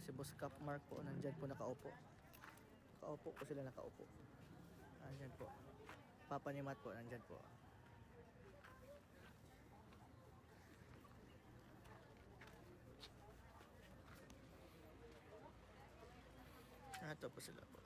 Si Boss Cap Mark po, nandyan po nakaupo. Nakaupo po sila, nakaupo. Nandyan po. Papa ni Matt po, nandyan po. Ito po sila po.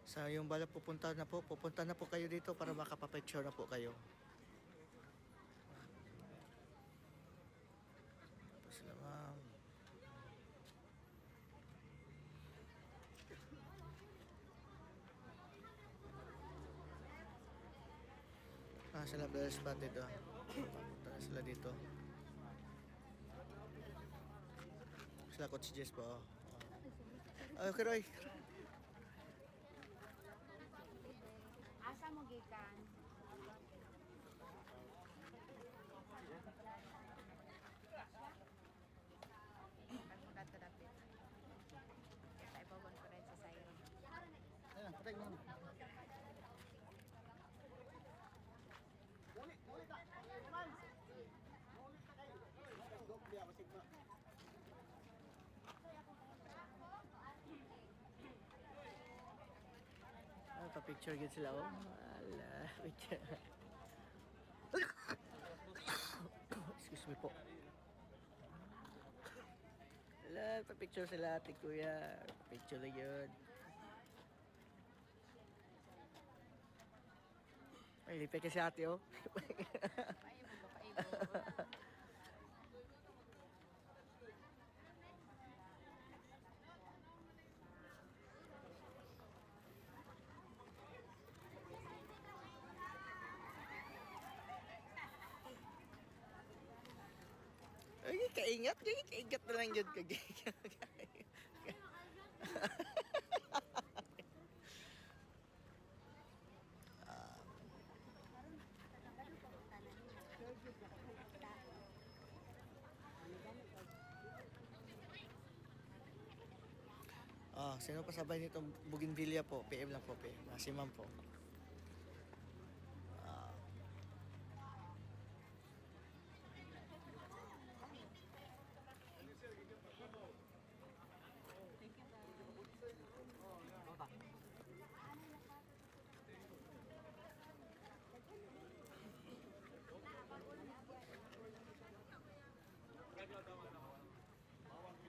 Sa yung bala pupunta na po kayo dito para makapapicture na po kayo. Ito sila ma'am. Sila well spotted oh. Punta na sila dito. Sila Coach Jess po oh. Okay Roy. Asa mo gikan? Pagmulat ko dapit. Kaya ibabon ko rin sa sayo. Ayun, patay mo. Ulit ka. Man. Ulit ka kayo. Dog dia masigma. Pa-picture gid sila oh. Ala, picture. Excuse me po. Ala, pa-picture sila ate kuya. Picture lang yun. Ay, lipay kasi ate oh. Paibo ba, paibo. Ay, kaingat na lang yun. Sino pa sabay nitong Bougainvillea po? PM lang po, PM. Si ma'am po.